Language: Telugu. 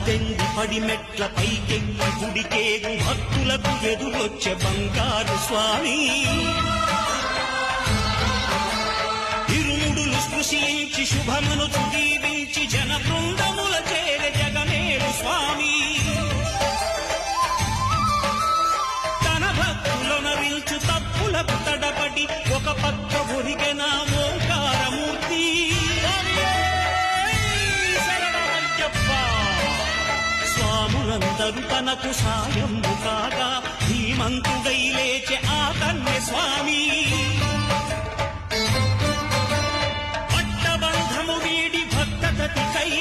పద్దెనిమిది పడి మెట్ల పైకెక్కి గుడికేగు భక్తులకు ఎదురొచ్చే బంగారు స్వామి ఇరుముడులు స్పృశించి శుభమును దీవించి జన బృందముల చేరే జగమేలు స్వామి తన భక్తులనరించు తప్పులకు తడబడి ఒక పక్క ఒరిగెన ఓంకారమూర్తి స్వాములందరూ తనకు సాయము కాగా ధీమంతుడై లేచే ఆ కన్య స్వామి పట్టబంధము వీడి భక్తతతికై